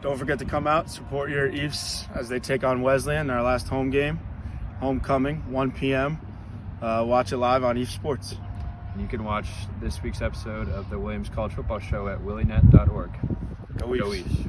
Don't forget to come out, support your Ephs as they take on Wesleyan in our last home game. Homecoming, 1 p.m. Watch it live on Ephs Sports. You can watch this week's episode of the Williams College Football Show at willienet.org. Go Ephs. Go Ephs.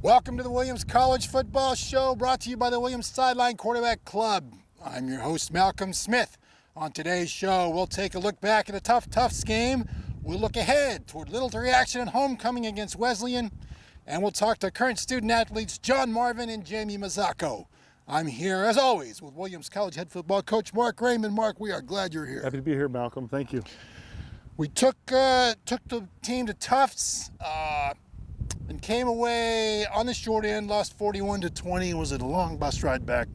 Welcome to the Williams College Football Show, brought to you by the Williams Sideline Quarterback Club. I'm your host, Malcolm Smith. On today's show, we'll take a look back at a tough Tufts game. We'll look ahead toward Little's reaction at homecoming against Wesleyan. And we'll talk to current student athletes John Marvan and Jamie Mazzacco. I'm here, as always, with Williams College head football coach Mark Raymond. Mark, we are glad you're here. Happy to be here, Malcolm. Thank you. We took the team to Tufts and came away on the short end, lost 41-20. Was it a long bus ride back?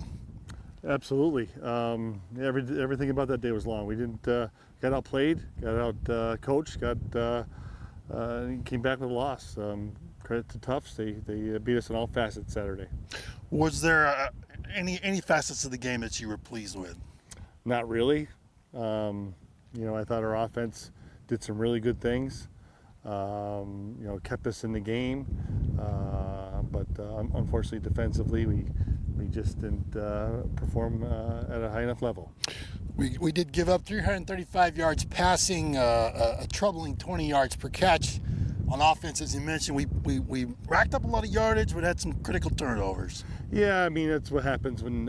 Absolutely. Everything about that day was long. We didn't got outplayed, got out coached, came back with a loss. Credit to Tufts. They beat us in all facets Saturday. Was there any facets of the game that you were pleased with? Not really. I thought our offense did some really good things. Kept us in the game, but unfortunately defensively we just didn't perform at a high enough level. We did give up 335 yards passing, a troubling 20 yards per catch on offense. As you mentioned, we racked up a lot of yardage, but had some critical turnovers. Yeah, I mean, that's what happens when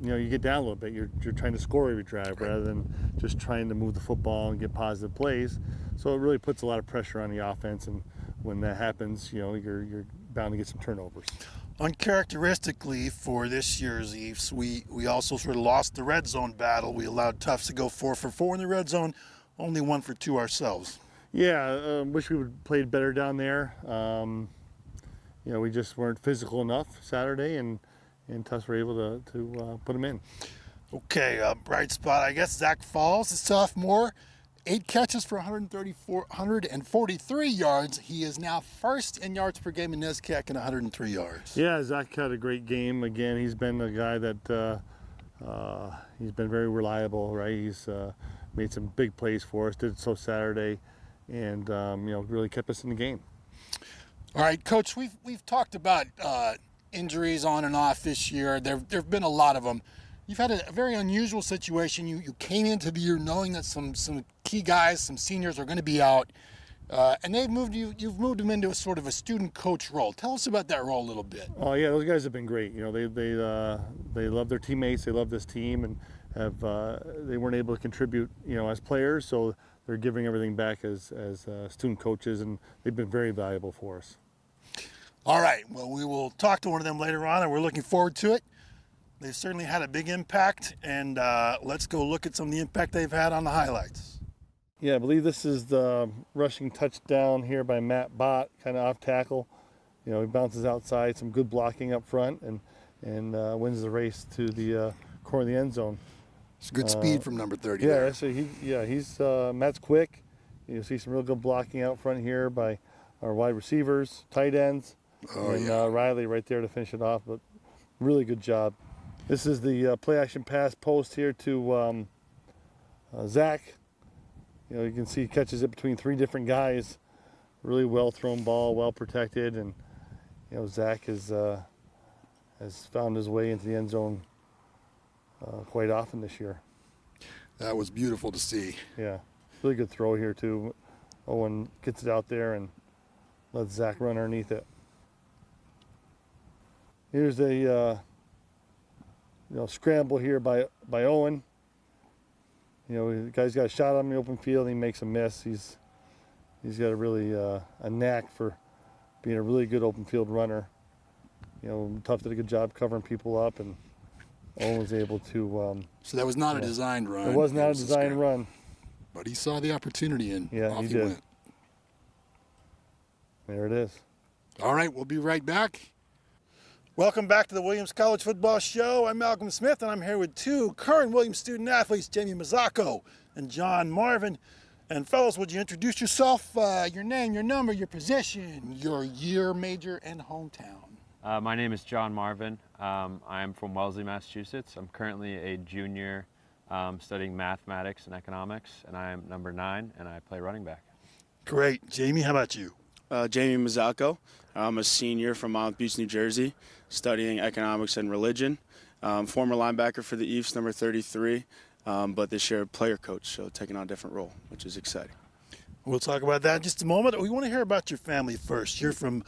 you get down a little bit. You're trying to score every drive rather than just trying to move the football and get positive plays. So it really puts a lot of pressure on the offense, and when that happens, you're bound to get some turnovers. Uncharacteristically for this year's Ephs, we also sort of lost the red zone battle. We allowed Tufts to go 4 for 4 in the red zone, only 1 for 2 ourselves. Yeah, wish we would have played better down there. We just weren't physical enough Saturday, and Tufts were able to put them in. Okay, bright spot, I guess. Zach Falls, the sophomore, 8 catches for 143 yards. He is now first in yards per game in NESCAC and 103 yards. Yeah, Zach had a great game. Again, he's been a guy that he's been very reliable, right? He's made some big plays for us, did so Saturday, and really kept us in the game. All right, Coach, we've talked about injuries on and off this year. There've been a lot of them. You've had a very unusual situation. You came into the year knowing that some key guys, some seniors, are going to be out, and you've moved them into a sort of a student coach role. Tell us about that role a little bit. Oh yeah, those guys have been great. They love their teammates. They love this team, and they weren't able to contribute as players, so they're giving everything back as student coaches, and they've been very valuable for us. All right, well, we will talk to one of them later on, and we're looking forward to it. They've certainly had a big impact, and let's go look at some of the impact they've had on the highlights. Yeah, I believe this is the rushing touchdown here by Matt Bott, kind of off tackle. He bounces outside, some good blocking up front, and wins the race to the corner of the end zone. It's good speed from number 30. Yeah, so he's Matt's quick. You see some real good blocking out front here by our wide receivers, tight ends, Riley right there to finish it off. But really good job. This is the play-action pass post here to Zach. You can see he catches it between 3 different guys. Really well-thrown ball, well-protected, and Zach has found his way into the end zone quite often this year. That was beautiful to see. Yeah, really good throw here too. Owen gets it out there and lets Zach run underneath it. Here's a scramble here by Owen. The guy's got a shot on the open field and he makes a miss. He's got a really a knack for being a really good open field runner. Tuff did a good job covering people up, and Owen was able to. So that was not a designed run. It was not a just designed run. But he saw the opportunity and off he he did. went. There it is. All right, we'll be right back. Welcome back to the Williams College Football Show. I'm Malcolm Smith, and I'm here with two current Williams student athletes, Jamie Mazzacco and John Marvan. And fellas, would you introduce yourself, your name, your number, your position, your year, major, and hometown? My name is John Marvan. I am from Wellesley, Massachusetts. I'm currently a junior studying mathematics and economics, and I am number 9, and I play running back. Great. Jamie, how about you? Jamie Mazzacco. I'm a senior from Monmouth Beach, New Jersey, studying economics and religion. Former linebacker for the Ephs, number 33, but this year player coach, so taking on a different role, which is exciting. We'll talk about that in just a moment. We want to hear about your family first. You're from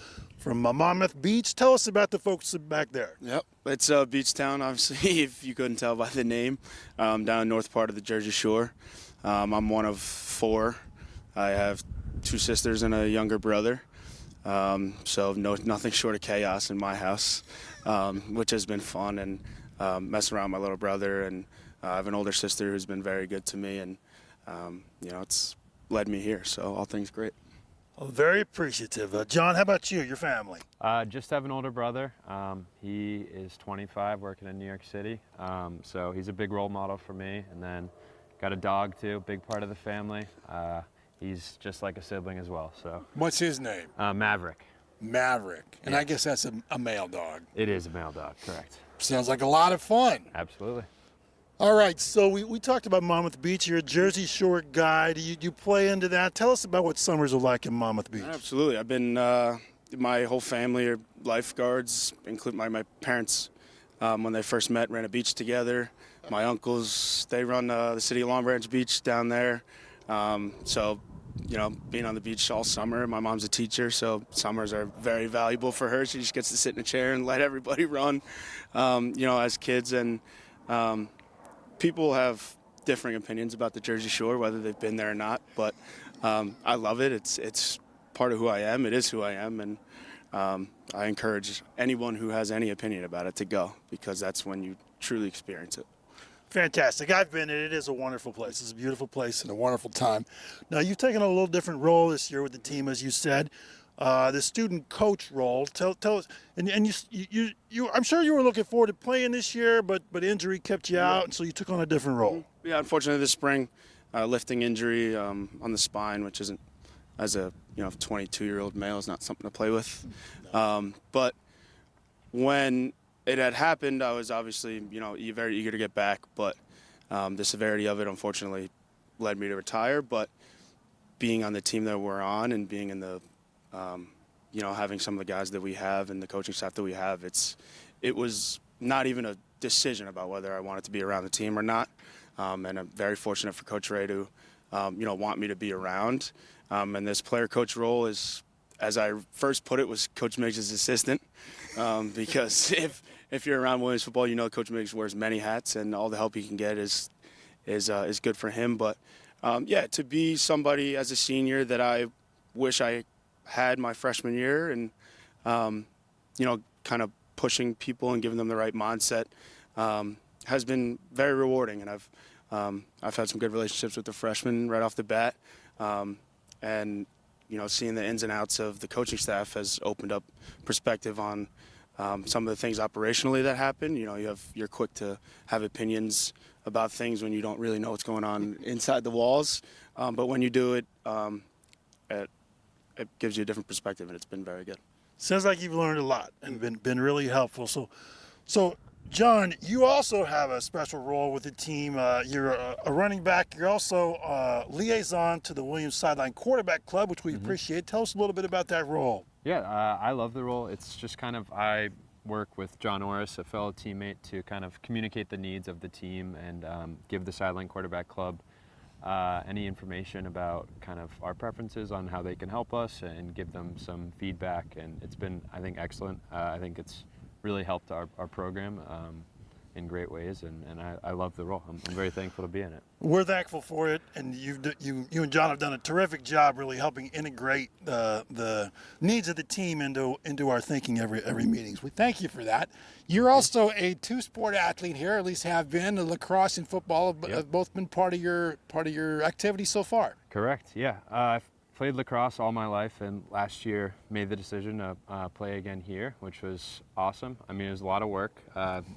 Monmouth Beach. Tell us about the folks back there. Yep, it's a beach town, obviously, if you couldn't tell by the name, down in the north part of the Jersey Shore. I'm one of 4. I have 2 sisters and a younger brother. So nothing short of chaos in my house, which has been fun, and messing around with my little brother. And I have an older sister who's been very good to me, and it's led me here. So all things great. Well, very appreciative. John, how about you, your family? Just have an older brother. He is 25, working in New York City. So he's a big role model for me. And then got a dog too, big part of the family. He's just like a sibling as well. So. What's his name? Maverick. Maverick. And Yeah. I guess that's a male dog. It is a male dog, correct. Sounds like a lot of fun. Absolutely. All right, so we talked about Monmouth Beach. You're a Jersey Shore guy. Do you play into that? Tell us about what summers are like in Monmouth Beach. Absolutely. I've been, my whole family are lifeguards, including my parents. When they first met, ran a beach together. My uncles, they run the city of Long Branch Beach down there. So, being on the beach all summer. My mom's a teacher, so summers are very valuable for her. She just gets to sit in a chair and let everybody run, as kids. And people have differing opinions about the Jersey Shore, whether they've been there or not. But I love it. It's part of who I am. It is who I am. And I encourage anyone who has any opinion about it to go, because that's when you truly experience it. Fantastic. I've been in it. It is a wonderful place. It's a beautiful place and a wonderful time. Now, you've taken a little different role this year with the team, as you said, the student coach role. Tell us, and you I'm sure you were looking forward to playing this year, but injury kept you out, and so you took on a different role. Yeah, unfortunately this spring, lifting injury on the spine, which isn't, as a 22-year-old male, is not something to play with. But when it had happened, I was obviously, very eager to get back, but the severity of it, unfortunately, led me to retire. But being on the team that we're on and being in the, having some of the guys that we have and the coaching staff that we have, it was not even a decision about whether I wanted to be around the team or not. And I'm very fortunate for Coach Ray to, want me to be around. And this player coach role is, as I first put it, was Coach Miggs' assistant, because if you're around Williams football, Coach Miggs wears many hats, and all the help he can get is good for him. But to be somebody as a senior that I wish I had my freshman year, and kind of pushing people and giving them the right mindset, has been very rewarding. And I've had some good relationships with the freshmen right off the bat, and seeing the ins and outs of the coaching staff has opened up perspective on some of the things operationally that happen. You're quick to have opinions about things when you don't really know what's going on inside the walls. But when you do it, it gives you a different perspective, and it's been very good. Sounds like you've learned a lot and been really helpful. So John, you also have a special role with the team. You're a running back. You're also a liaison to the Williams Sideline Quarterback Club, which we appreciate. Tell us a little bit about that role. Yeah, I love the role. It's just I work with John Orris, a fellow teammate, to kind of communicate the needs of the team and give the Sideline Quarterback Club any information about kind of our preferences on how they can help us, and give them some feedback. And it's been, I think, excellent. I think it's really helped our program in great ways, and I love the role. I'm very thankful to be in it. We're thankful for it, and you and John have done a terrific job really helping integrate the needs of the team into our thinking every meetings. We thank you for that. You're also a two-sport athlete here, at least have been. Lacrosse and football have both been part of your activity so far. Correct. Yeah, I've played lacrosse all my life, and last year made the decision to play again here, which was awesome. I mean, it was a lot of work.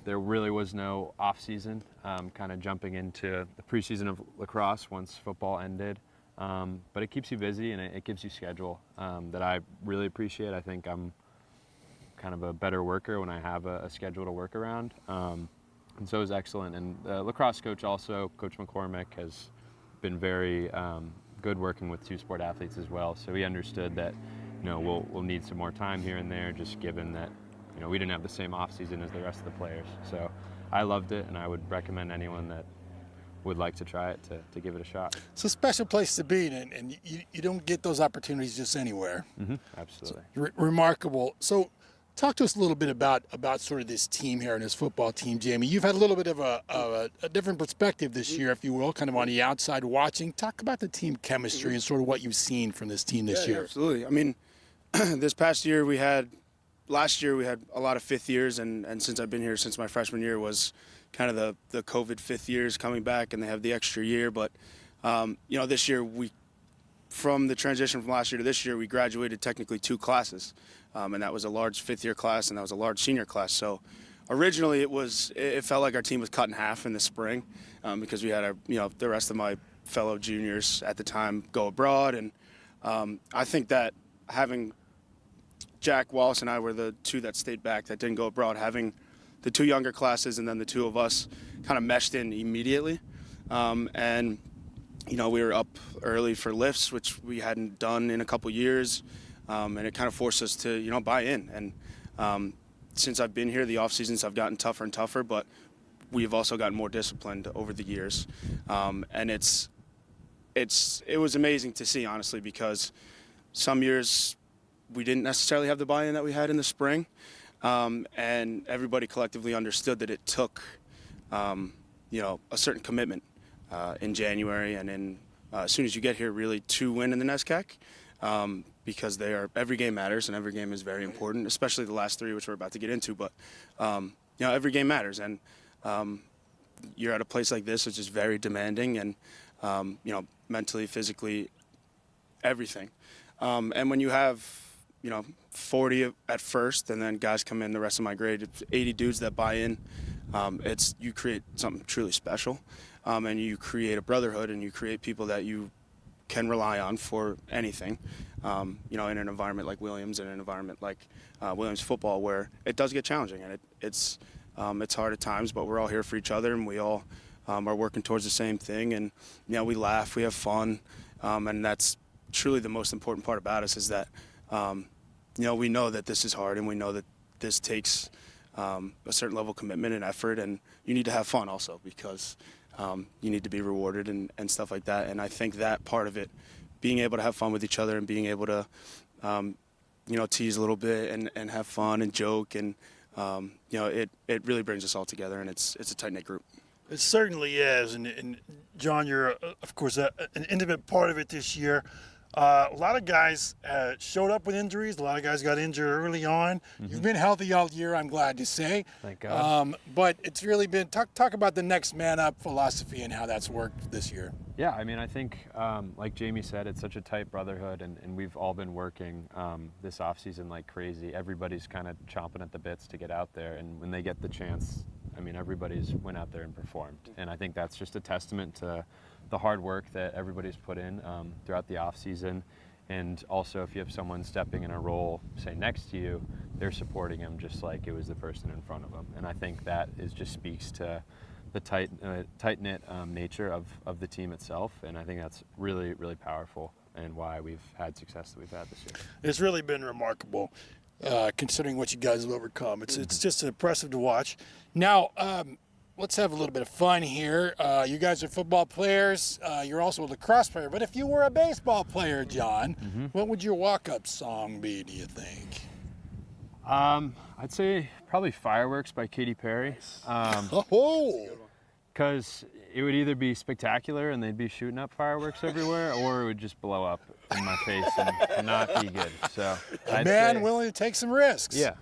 There really was no off season, kind of jumping into the preseason of lacrosse once football ended. But it keeps you busy, and it gives you schedule that I really appreciate. I think I'm kind of a better worker when I have a schedule to work around. And so it was excellent. And the lacrosse coach also, Coach McCormick, has been very good working with two-sport athletes as well. So he understood that, we'll need some more time here and there, just given that, we didn't have the same off season as the rest of the players. So I loved it, and I would recommend anyone that would like to try it to give it a shot. It's a special place to be, and you don't get those opportunities just anywhere. Mm-hmm. Absolutely. Remarkable. So talk to us a little bit about sort of this team here and this football team, Jamie. You've had a little bit of a different perspective this year, if you will, kind of on the outside watching. Talk about the team chemistry and sort of what you've seen from this team this year. Absolutely. I mean, this past year last year we had a lot of fifth years, and since I've been here since my freshman year was kind of the COVID fifth years coming back, and they have the extra year. But, this year from the transition from last year to this year, we graduated technically 2 classes. And that was a large fifth-year class, and that was a large senior class. So originally it felt like our team was cut in half in the spring because we had the rest of my fellow juniors at the time go abroad. And I think that having Jack Wallace and I were the 2 that stayed back that didn't go abroad, having the 2 younger classes and then the 2 of us kind of meshed in immediately. And we were up early for lifts, which we hadn't done in a couple years. And it kind of forced us to, buy in. And since I've been here, the off seasons have gotten tougher and tougher, but we've also gotten more disciplined over the years. And it was amazing to see, honestly, because some years we didn't necessarily have the buy-in that we had in the spring. And everybody collectively understood that it took, a certain commitment in January and in as soon as you get here, really, to win in the NESCAC. Because every game matters and every game is very important, especially the last 3, which we're about to get into. But every game matters, and you're at a place like this, which is very demanding, and mentally, physically, everything. And when you have 40 at first, and then guys come in the rest of my grade, it's 80 dudes that buy in. You create something truly special, and you create a brotherhood, and you create people that you can rely on for anything, in an environment like Williams and an environment like Williams football, where it does get challenging, and it's hard at times, but we're all here for each other, and we all are working towards the same thing, and we laugh, we have fun, and that's truly the most important part about us is that we know that this is hard, and we know that this takes a certain level of commitment and effort, and you need to have fun also because you need to be rewarded and stuff like that. And I think that part of it, being able to have fun with each other and being able to, tease a little bit and have fun and joke and, it really brings us all together, and it's a tight-knit group. It certainly is. And John, you're, of course, an intimate part of it this year. A lot of guys showed up with injuries. A lot of guys got injured early on. Mm-hmm. You've been healthy all year, I'm glad to say. Thank God. But it's really been talk about the next man up philosophy and how that's worked this year. Yeah, I mean, I think, like Jamie said, it's such a tight brotherhood, and we've all been working this offseason like crazy. Everybody's kind of chomping at the bits to get out there, and when they get the chance, I mean, everybody's went out there and performed. And I think that's just a testament to the hard work that everybody's put in throughout the off season, and also if you have someone stepping in a role, say next to you, they're supporting him just like it was the person in front of them. And I think that just speaks to the tight-knit nature of the team itself, and I think that's really, really powerful and why we've had success that we've had this year. It's really been remarkable, considering what you guys have overcome. It's just impressive to watch. Now, let's have a little bit of fun here. You guys are football players. You're also a lacrosse player. But if you were a baseball player, John, what would your walk-up song be, do you think? I'd say probably Fireworks by Katy Perry. Oh, Because it would either be spectacular and they'd be shooting up fireworks everywhere, or it would just blow up in my face and not be good. So a man willing to take some risks. Yeah.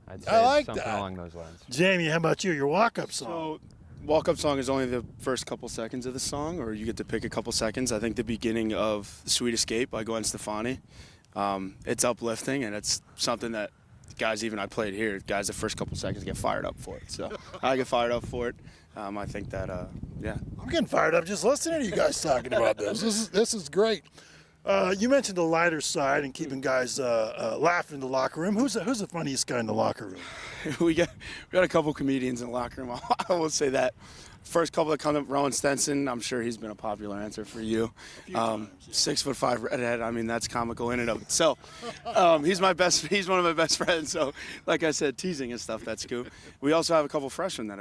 I'd say I like something that. along those lines. Jamie, how about you? Your walk-up song. So, walk-up song is only the first couple seconds of the song, or you get to pick a couple seconds. I think the beginning of "Sweet Escape" by Gwen Stefani. It's uplifting, and it's something that guys, even I played here, guys, the first couple seconds get fired up for it. So I get fired up for it. I think that, yeah. I'm getting fired up just listening to you guys talking about this. This is great. You mentioned the lighter side and keeping guys laughing in the locker room. Who's the funniest guy in the locker room? we got a couple comedians in the locker room. I will say that. First couple that come up, Rowan Stenson. I'm sure he's been a popular answer for you. 6'5" redhead. I mean, that's comical in and of itself. He's one of my best friends. So, like I said, teasing and stuff. That's cool. We also have a couple freshmen that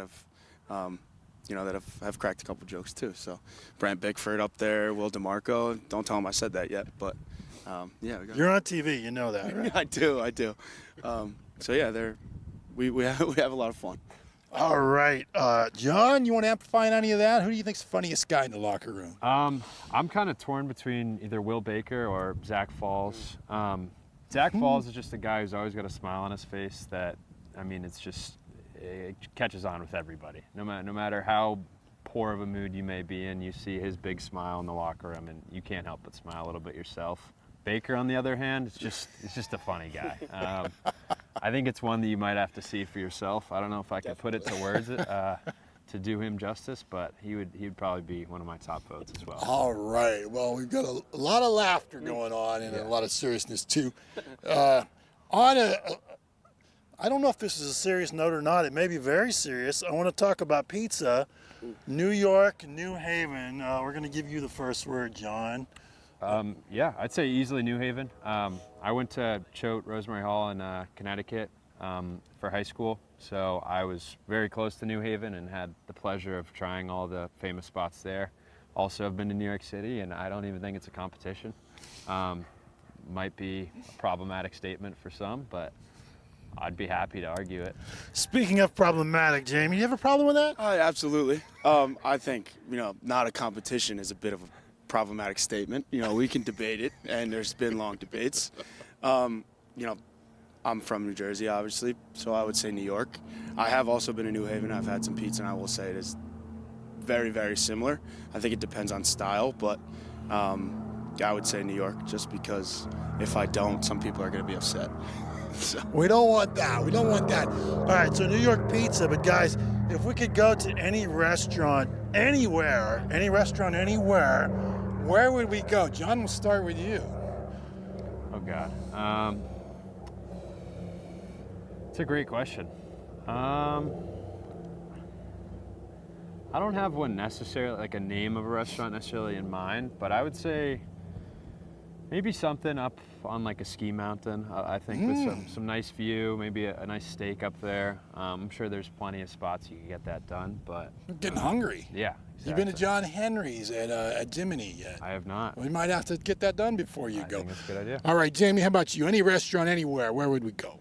have cracked a couple jokes too. So, Brant Bickford up there, Will DeMarco. Don't tell him I said that yet, but yeah. You're on TV. You know that, right? I do. So yeah, we have a lot of fun. All right, John, you want to amplify on any of that? Who do you think's the funniest guy in the locker room? I'm kind of torn between either Will Baker or Zach Falls. Zach Falls is just a guy who's always got a smile on his face that, I mean, it catches on with everybody. No matter how poor of a mood you may be in, you see his big smile in the locker room, and you can't help but smile a little bit yourself. Baker, on the other hand, it's just a funny guy. I think it's one that you might have to see for yourself. I don't know if I could put it to words to do him justice, but he'd probably be one of my top votes as well. All right. Well, we've got a lot of laughter going on and a lot of seriousness too. I don't know if this is a serious note or not. It may be very serious. I want to talk about pizza. New York, New Haven. We're going to give you the first word, John. Yeah, I'd say easily New Haven. I went to Choate Rosemary Hall in Connecticut for high school, so I was very close to New Haven and had the pleasure of trying all the famous spots there. Also, I've been to New York City, and I don't even think it's a competition. Might be a problematic statement for some, but I'd be happy to argue it. Speaking of problematic, Jamie, you have a problem with that? Absolutely. I think, not a competition is a bit of a problematic statement. We can debate it, and there's been long debates. I'm from New Jersey, obviously, so I would say New York. I have also been in New Haven. I've had some pizza, and I will say it is very, very similar. I think it depends on style, but I would say New York, just because if I don't, some people are going to be upset. So. We don't want that. All right, so New York pizza, but guys, if we could go to any restaurant anywhere, where would we go? John, we'll start with you. Oh, God. It's a great question. I don't have one necessarily, like a name of a restaurant necessarily in mind, but I would say maybe something up on like a ski mountain, I think, with some nice view, maybe a nice steak up there. I'm sure there's plenty of spots you can get that done, but... I'm getting hungry. Yeah, exactly. You've been to John Henry's at Jiminy yet? I have not. We might have to get that done before you go. I think that's a good idea. All right, Jamie, how about you? Any restaurant anywhere, where would we go?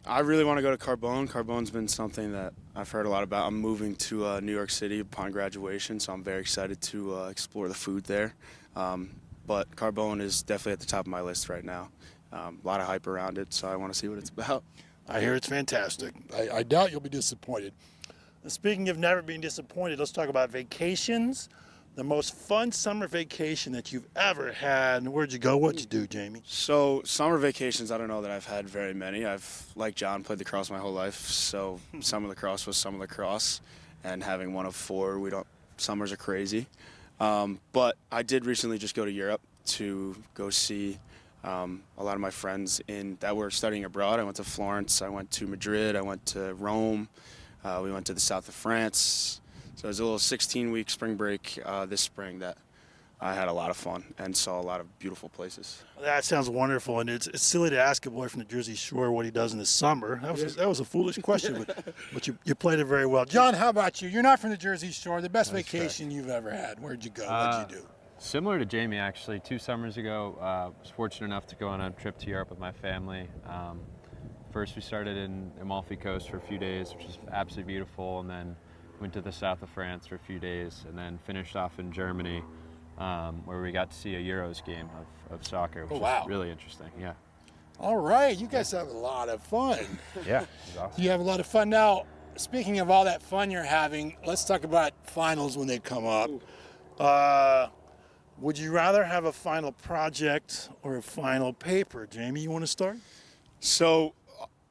I really want to go to Carbone. Carbone's been something that I've heard a lot about. I'm moving to New York City upon graduation, so I'm very excited to explore the food there. But Carbone is definitely at the top of my list right now. A lot of hype around it, so I want to see what it's about. I hear it's fantastic. I doubt you'll be disappointed. Speaking of never being disappointed, let's talk about vacations. The most fun summer vacation that you've ever had. And where'd you go? What'd you do, Jamie? So summer vacations, I don't know that I've had very many. I've, like John, played lacrosse my whole life. So summer lacrosse was summer lacrosse. And having one of four, summers are crazy. But I did recently just go to Europe to go see a lot of my friends that were studying abroad. I went to Florence, I went to Madrid, I went to Rome, we went to the south of France. So it was a little 16-week spring break this spring that I had a lot of fun and saw a lot of beautiful places. That sounds wonderful, and it's silly to ask a boy from the Jersey Shore what he does in the summer. That was a foolish question, but you played it very well. John, how about you? You're not from the Jersey Shore. The best vacation you've ever had. Where'd you go? What'd you do? Similar to Jamie, actually. 2 summers ago, I was fortunate enough to go on a trip to Europe with my family. first we started in Amalfi Coast for a few days, which was absolutely beautiful, and then went to the south of France for a few days, and then finished off in Germany, where we got to see a Euros game of soccer, which was really interesting. Yeah. All right, you guys have a lot of fun. Yeah, it was awesome. You have a lot of fun. Now, speaking of all that fun you're having, let's talk about finals when they come up. Would you rather have a final project or a final paper? Jamie, you want to start? So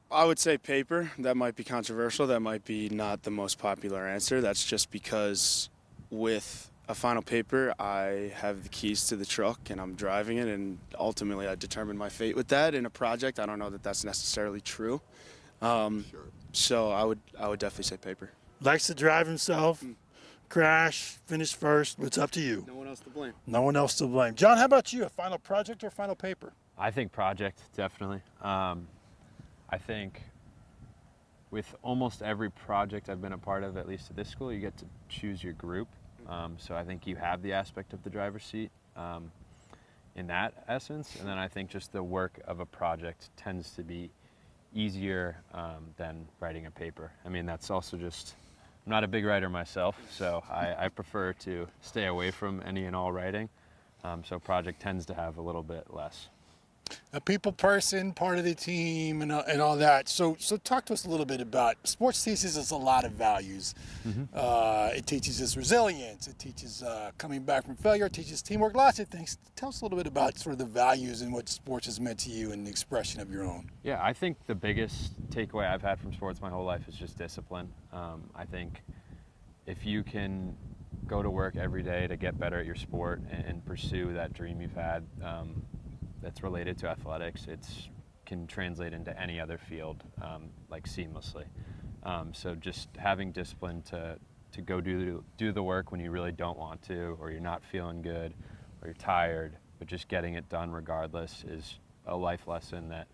I would say paper. That might be controversial. That might be not the most popular answer. That's just because with a final paper, I have the keys to the truck and I'm driving it, and ultimately I determine my fate with that. In a project, I don't know that that's necessarily true. So I would definitely say paper. Likes to drive himself, crash, finish first. It's up to you. No one else to blame. No one else to blame. John, how about you? A final project or final paper? I think project, definitely. I think with almost every project I've been a part of, at least at this school, you get to choose your group. So I think you have the aspect of the driver's seat in that essence. And then I think just the work of a project tends to be easier than writing a paper. I mean, that's also just, I'm not a big writer myself, so I prefer to stay away from any and all writing. So project tends to have a little bit less. A people person, part of the team, and all that. So talk to us a little bit about sports. Teaches us a lot of values. It teaches us resilience. It teaches coming back from failure. It teaches teamwork. Lots of things. Tell us a little bit about sort of the values and what sports has meant to you and the expression of your own. Yeah, I think the biggest takeaway I've had from sports my whole life is just discipline. I think if you can go to work every day to get better at your sport and pursue that dream you've had, that's related to athletics, it can translate into any other field like seamlessly. So just having discipline to go do the work when you really don't want to, or you're not feeling good, or you're tired, but just getting it done regardless is a life lesson that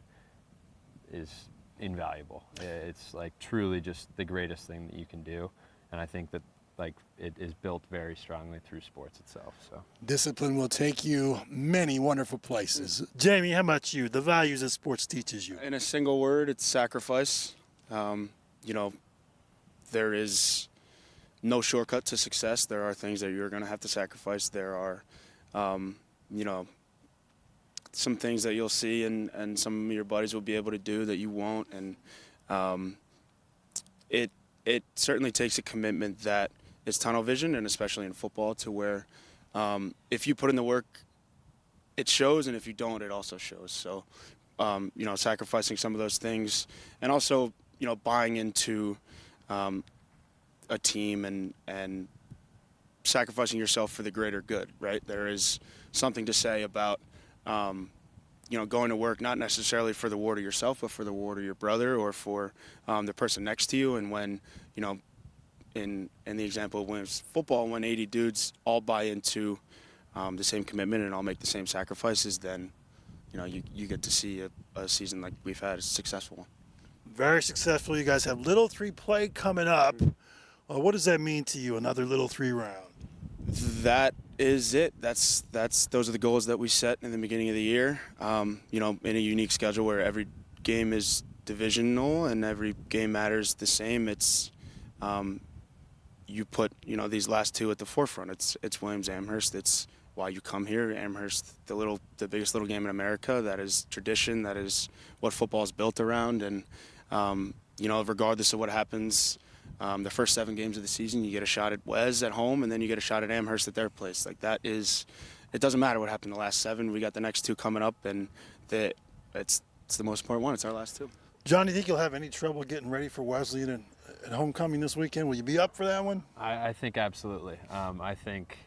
is invaluable. It's like truly just the greatest thing that you can do, and I think that like it is built very strongly through sports itself. So discipline will take you many wonderful places. Jamie, how about you? The values that sports teaches you. In a single word, it's sacrifice. There is no shortcut to success. There are things that you're going to have to sacrifice. There are, some things that you'll see and some of your buddies will be able to do that you won't. And it certainly takes a commitment that is tunnel vision, and especially in football, to where if you put in the work, it shows, and if you don't, it also shows. So, sacrificing some of those things, and also, buying into a team and sacrificing yourself for the greater good, right? There is something to say about, going to work, not necessarily for the reward of yourself, but for the reward of your brother or for the person next to you. And when, in the example of women's football, when 80 dudes all buy into the same commitment and all make the same sacrifices, then you get to see a season like we've had, a successful one. Very successful. You guys have Little 3 play coming up. What does that mean to you, another Little 3 round? That is it. Those are the goals that we set in the beginning of the year. In a unique schedule where every game is divisional and every game matters the same. It's you put these last two at the forefront. It's Williams Amherst. It's why you come here. Amherst, the biggest little game in America. That is tradition. That is what football is built around. And regardless of what happens, the first 7 games of the season, you get a shot at Wes at home, and then you get a shot at Amherst at their place. Like that is, it doesn't matter what happened the last 7. We got the next 2 coming up, and it's the most important one. It's our last 2. John, do you think you'll have any trouble getting ready for Wesleyan and homecoming this weekend? Will you be up for that one? I think absolutely. I think,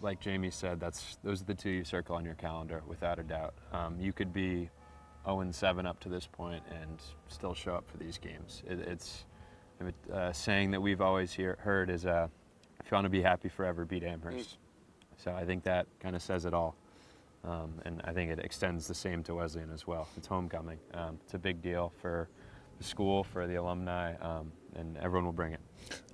like Jamie said, those are the 2 you circle on your calendar without a doubt. You could be 0-7 up to this point and still show up for these games. It's a saying that we've always heard is, if you want to be happy forever, beat Amherst. So I think that kind of says it all. And I think it extends the same to Wesleyan as well. It's homecoming. It's a big deal for the school, for the alumni, and everyone will bring it.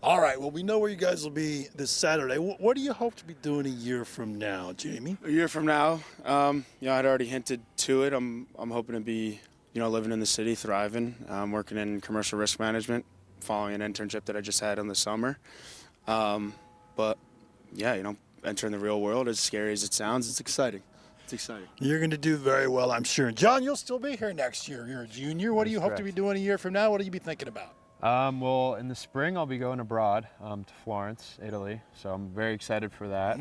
All right. Well, we know where you guys will be this Saturday. What do you hope to be doing a year from now, Jamie? A year from now, I'd already hinted to it. I'm hoping to be living in the city, thriving, working in commercial risk management, following an internship that I just had in the summer. But yeah, entering the real world, as scary as it sounds, it's exciting. It's exciting. You're going to do very well, I'm sure. John, you'll still be here next year. You're a junior. What do you hope to be doing a year from now? What do you be thinking about? Well, in the spring, I'll be going abroad to Florence, Italy. So I'm very excited for that.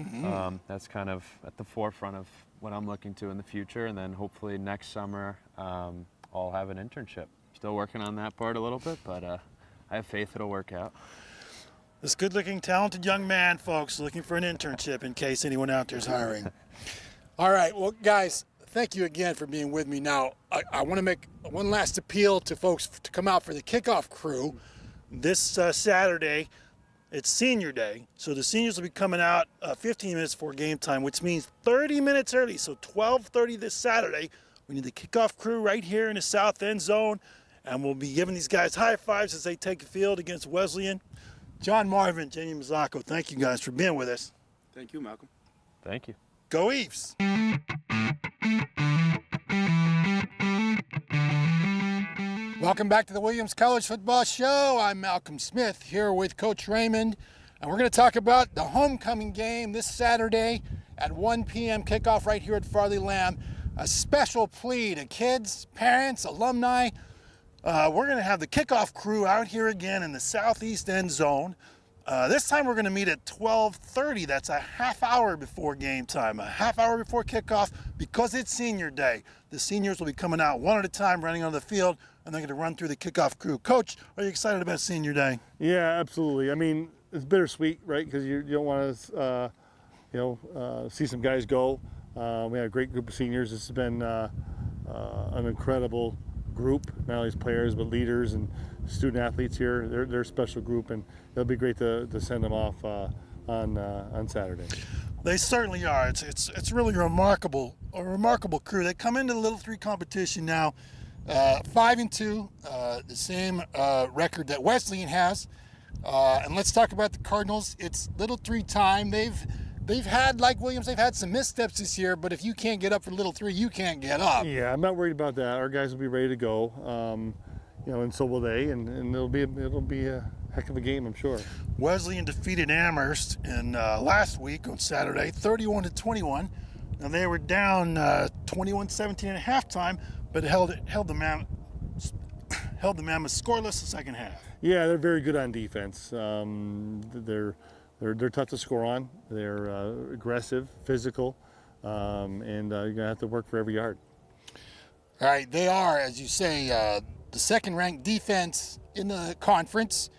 That's kind of at the forefront of what I'm looking to in the future. And then hopefully next summer, I'll have an internship. Still working on that part a little bit, but I have faith it'll work out. This good-looking, talented young man, folks, looking for an internship in case anyone out there is hiring. All right, well, guys, thank you again for being with me. Now, I want to make one last appeal to folks to come out for the Kickoff Crew this Saturday. It's senior day, so the seniors will be coming out 15 minutes before game time, which means 30 minutes early, so 12:30 this Saturday. We need the Kickoff Crew right here in the south end zone, and we'll be giving these guys high fives as they take the field against Wesleyan. John, Marvan, Jenny Mazzacco, thank you guys for being with us. Thank you, Malcolm. Thank you. Go Ephs! Welcome back to the Williams College Football Show. I'm Malcolm Smith here with Coach Raymond, and we're going to talk about the homecoming game this Saturday at 1 p.m. kickoff right here at Farley-Lamb. A special plea to kids, parents, alumni. We're going to have the Kickoff Crew out here again in the southeast end zone. This time we're going to meet at 12:30. That's a half hour before game time, a half hour before kickoff, because it's senior day. The seniors will be coming out one at a time, running on the field, and they're going to run through the Kickoff Crew. Coach, are you excited about senior day? Yeah, absolutely. I mean, it's bittersweet, right? Because you don't want to, see some guys go. We had a great group of seniors. This has been an incredible group, not only as players but leaders and student athletes here. They're a special group, and it'll be great to send them off on Saturday. They certainly are. It's really a remarkable crew. They come into the Little 3 competition now 5-2, the same record that Wesleyan has. And let's talk about the Cardinals. It's Little 3 time. They've had, like Williams, they've had some missteps this year, but if you can't get up for Little 3, you can't get up. Yeah, I'm not worried about that. Our guys will be ready to go, and so will they, and it'll be a heck of a game, I'm sure. Wesleyan defeated Amherst last week on Saturday, 31-21. Now they were down 21-17 at halftime, but held the Mammoth scoreless the second half. Yeah, they're very good on defense. They're tough to score on. They're aggressive, physical, and you're going to have to work for every yard. All right, they are, as you say, the second-ranked defense in the conference.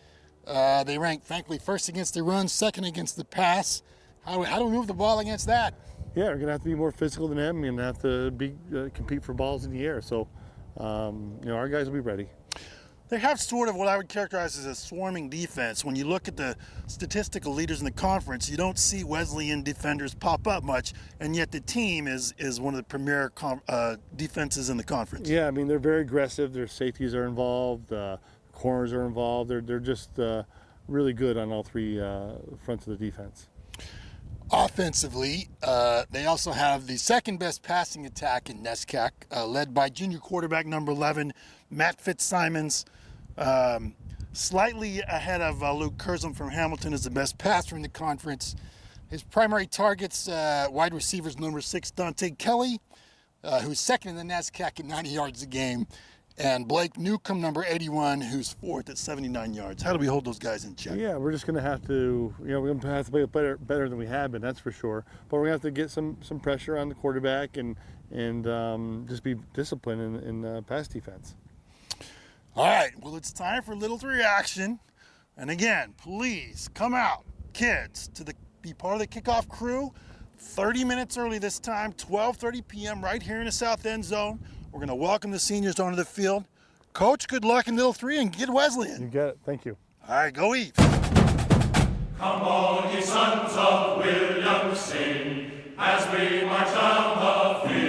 They rank, thankfully, first against the run, second against the pass. How do we move the ball against that? Yeah, we're going to have to be more physical than them. We're going to have to compete for balls in the air. So, our guys will be ready. They have sort of what I would characterize as a swarming defense. When you look at the statistical leaders in the conference, you don't see Wesleyan defenders pop up much, and yet the team is one of the premier defenses in the conference. Yeah, I mean, they're very aggressive. Their safeties are involved. Corners are involved. They're just really good on all three fronts of the defense. Offensively, they also have the second best passing attack in NESCAC, led by junior quarterback number 11, Matt Fitzsimons. Slightly ahead of Luke Curzon from Hamilton as the best passer in the conference. His primary targets, wide receivers number 6, Dante Kelly, who's second in the NESCAC at 90 yards a game, and Blake Newcomb, number 81, who's fourth at 79 yards. How do we hold those guys in check? Yeah, we're just going to have to, we're going to have to play better than we have been, that's for sure. But we're going to have to get some pressure on the quarterback and just be disciplined in pass defense. All right, well, it's time for Little 3 action. And again, please come out, kids, be part of the Kickoff Crew. 30 minutes early this time, 12:30 p.m. right here in the south end zone. We're going to welcome the seniors onto the field. Coach, good luck in Little 3 and get Wesleyan. You get it. Thank you. All right, go Ephs. Come on, ye sons of William, sing as we march down the field.